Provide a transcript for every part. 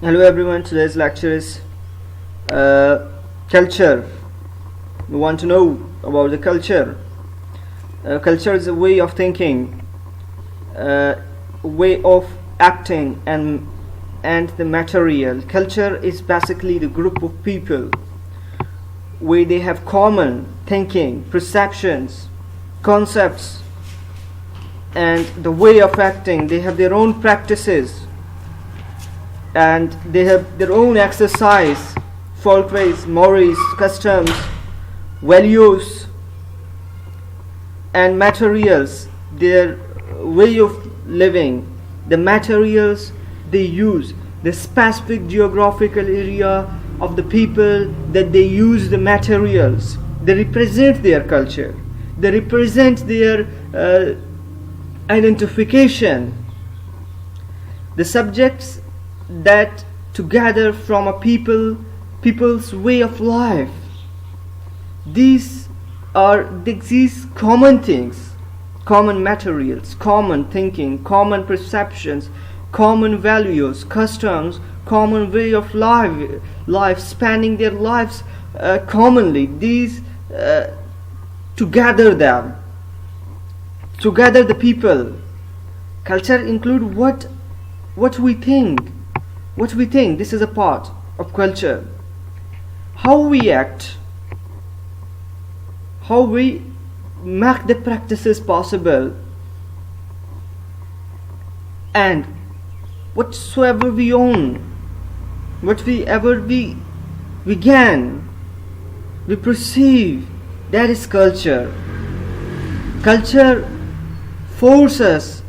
Hello everyone, today's lecture is culture. We want to know about the culture. Culture is a way of thinking, way of acting, and the material. Culture is basically the group of people where they have common thinking, perceptions, concepts, and the way of acting. They have their own practices, and they have their own exercise, folkways, mores, customs, values, and materials, their way of living, the materials they use, the specific geographical area of the people that they use the materials. They represent their culture, they represent their identification. The subjects that together from a people's way of life. These common things, common materials, common thinking, common perceptions, common values, customs, common way of life spanning their lives commonly. These together the people. Culture include what we think. This is a part of culture. How we act, how we make the practices possible, and whatsoever we own, whatever we gain, we perceive, that is culture. Culture forces us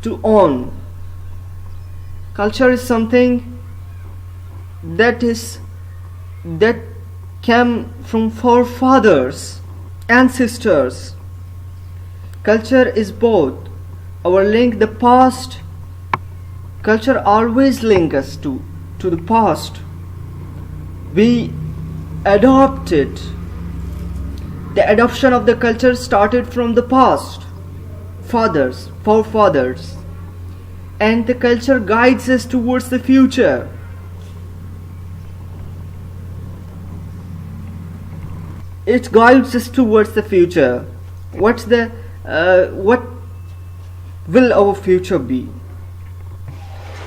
to own. Culture is something that came from forefathers, ancestors. Culture is both our link the past. Culture always links us to the past. We adopt it. The adoption of the culture started from the past, forefathers. And the culture guides us towards the future. It guides us towards the future. What will our future be?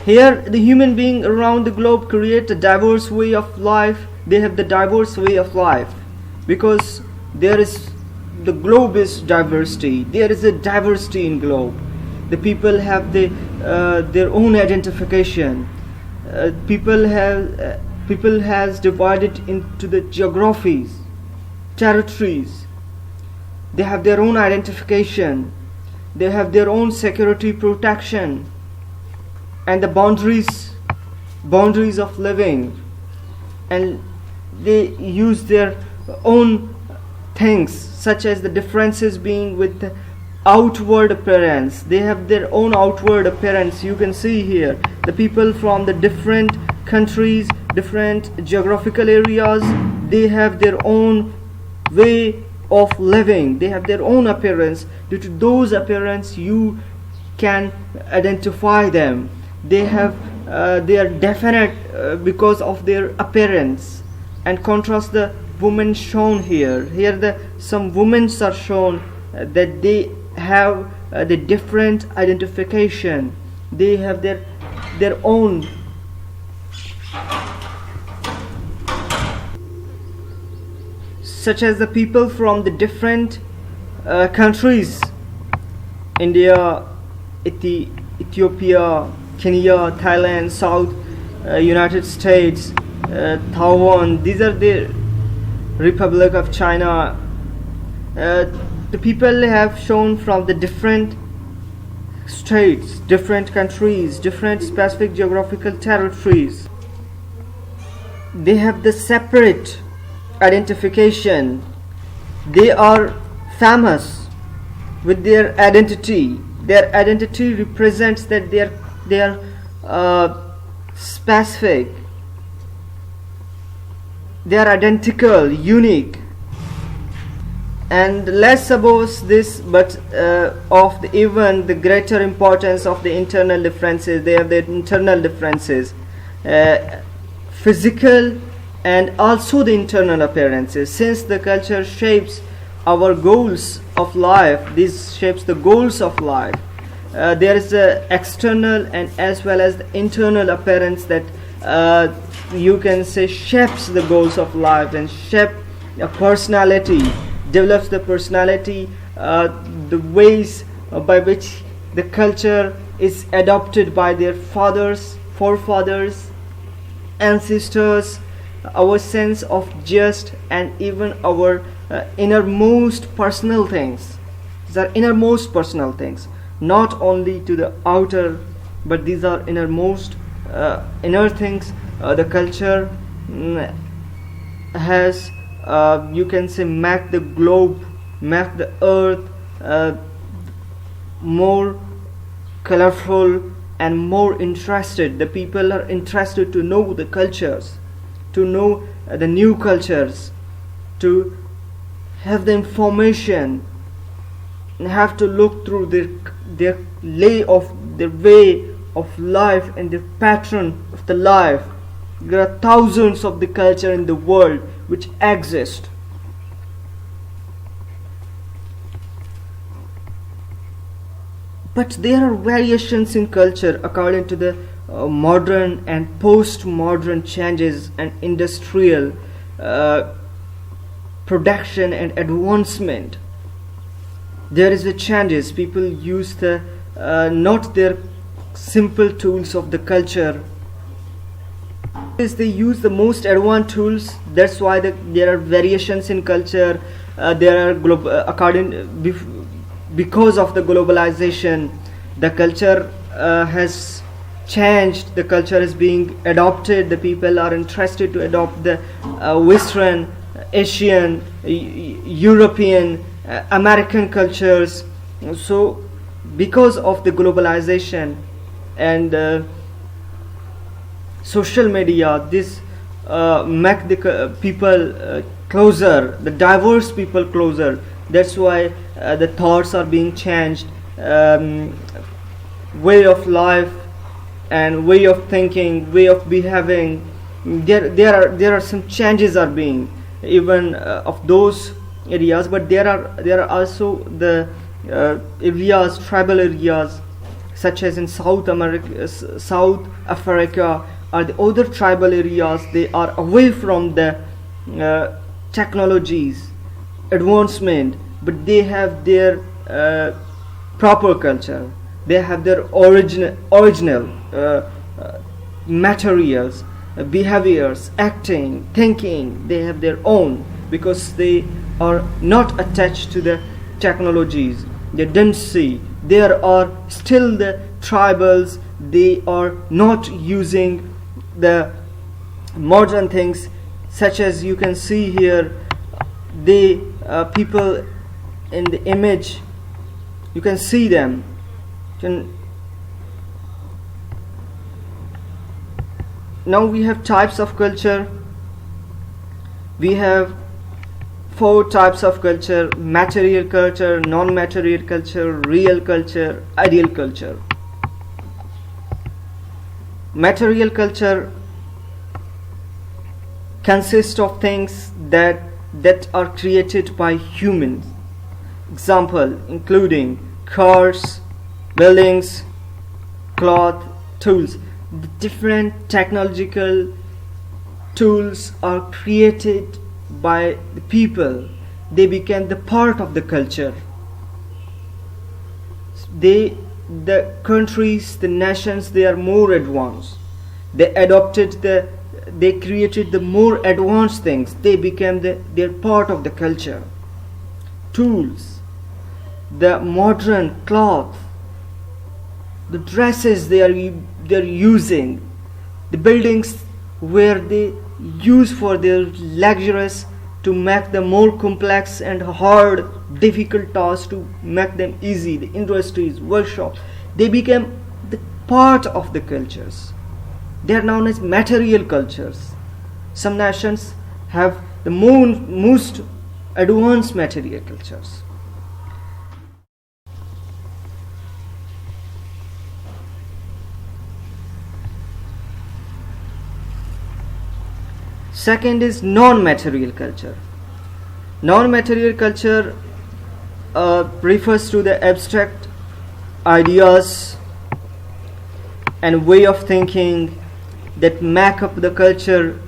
Here, the human being around the globe create a diverse way of life. They have the diverse way of life because the globe is diversity. There is a diversity in globe. The people have their own identification. People has divided into the geographies, territories. They have their own identification. They have their own security protection, and the boundaries of living. And they use their own things, such as the differences being with the outward appearance. They have their own outward appearance. You can see here the people from the different countries, different geographical areas, they have their own way of living. They have their own appearance. Due to those appearance, you can identify them. They are definite because of their appearance. And contrast the women shown here. Here some women are shown that they have the different identification. They have their own such as the people from the different countries, India, Ethiopia, Kenya, Thailand, South United States, Taiwan. These are the Republic of China. The people have shown from the different states, different countries, different specific geographical territories. They have the separate identification. They are famous with their identity. Their identity represents that they are specific. They are identical, unique. And let's suppose this, but even the greater importance of the internal differences. They have the internal differences. physical and also the internal appearances. Since the culture shapes our goals of life, this shapes the goals of life. There is the external and as well as the internal appearance that you can say shapes the goals of life and shape a personality, develops the personality, the ways by which the culture is adopted by their fathers, forefathers, ancestors, our sense of just, and even our innermost personal things. These are innermost personal things, not only to the outer, but these are innermost inner things. The culture has, you can say, make the globe, make the earth more colorful and more interested. The people are interested to know the cultures, to know the new cultures, to have the information, and have to look through their way of life and their pattern of the life. There are thousands of the culture in the world which exist. But there are variations in culture according to the modern and post-modern changes and industrial production and advancement. There is a changes. People use the not their simple tools of the culture. They use the most advanced tools. That's why there are variations in culture. There are because of the globalization, the culture has changed. The culture is being adopted. The people are interested to adopt the Western, Asian, European, American cultures. So because of the globalization and social media, this make the people closer, the diverse people closer. That's why the thoughts are being changed, way of life and way of thinking, way of behaving. There are some changes are being even of those areas, but there are also the areas, tribal areas, such as in South Africa, or the other tribal areas. They are away from the technologies advancement, but they have their proper culture. They have their original materials, behaviors, acting, thinking. They have their own, because they are not attached to the technologies. They don't see. There are still the tribals. They are not using the modern things, such as you can see here. The people in the image, you can see them. Now we have types of culture. We have 4 types of culture: material culture, non-material culture, real culture, ideal culture. Material culture consists of things that are created by humans. Example including cars, buildings, cloth, tools. The different technological tools are created by the people. They became the part of the culture. The countries, the nations, they are more advanced. They created the more advanced things. They became their part of the culture. Tools, the modern cloth, the dresses they're using, the buildings where they use for their luxurious, to make them more complex and hard, difficult tasks, to make them easy. The industries, workshops, they became the part of the cultures. They are known as material cultures. Some nations have the most advanced material cultures. Second is non-material culture. Non-material culture refers to the abstract ideas and way of thinking that make up the culture.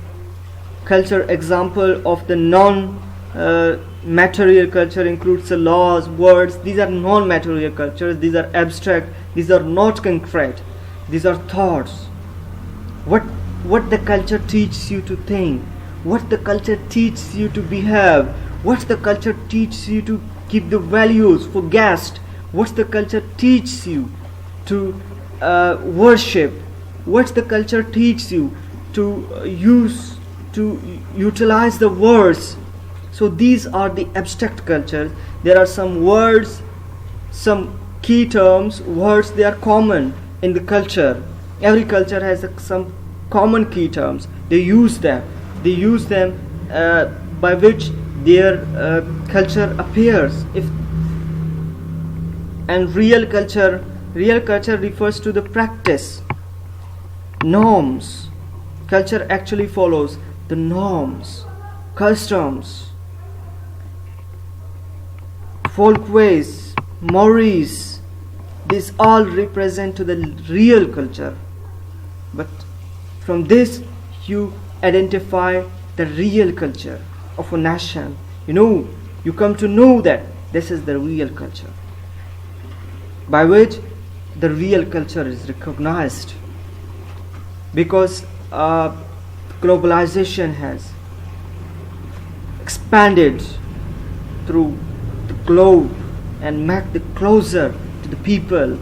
Example of the non-material culture includes the laws, words. These are non-material cultures. These are abstract. These are not concrete. These are thoughts. What the culture teaches you to think, what the culture teaches you to behave, what the culture teaches you to keep the values for guests, what the culture teaches you to worship, what the culture teaches you to utilize the words. So these are the abstract cultures. There are some words, some key terms, words, they are common in the culture. Every culture has some common key terms. They use them by which their culture appears. And real culture refers to the practice, norms. Culture actually follows the norms, customs, folkways, mores. These all represent to the real culture. But from this you identify the real culture of a nation. You come to know that this is the real culture, by which the real culture is recognized. Because globalization has expanded through the globe and make the closer to the people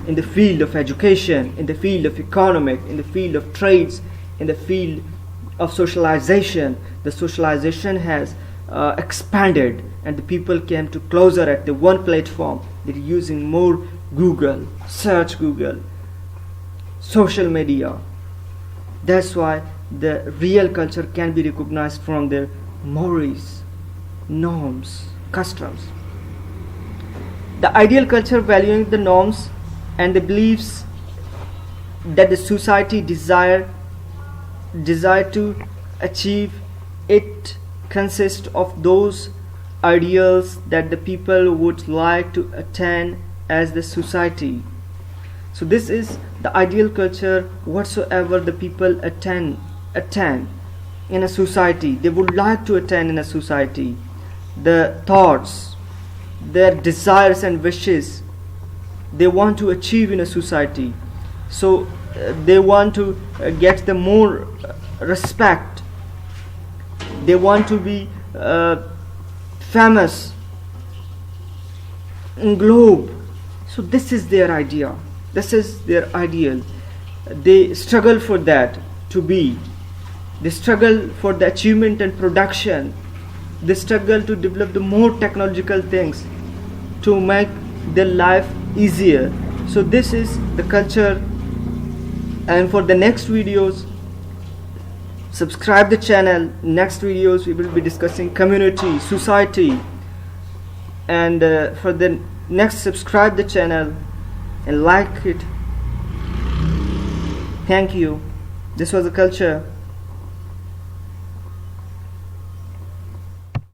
in the field of education, in the field of economic, in the field of trades, in the field of socialization. The socialization has expanded, and the people came to closer at the one platform. They're using more Google, search Google, social media. That's why the real culture can be recognized from their mores, norms, customs. The ideal culture, valuing the norms and the beliefs that the society desire to achieve, it consists of those ideals that the people would like to attain as the society. So this is the ideal culture, whatsoever the people attain in a society, they would like to attain in a society. The thoughts, their desires and wishes, they want to achieve in a society. So they want to get the more respect. They want to be famous in globe. So this is their idea. This is their ideal. They struggle for that to be. They struggle for the achievement and production. They struggle to develop the more technological things to make their life easier. So this is the culture. And for the next videos, subscribe the channel. Next videos we will be discussing community, society. And for the next, subscribe the channel and like it. Thank you. This was the culture.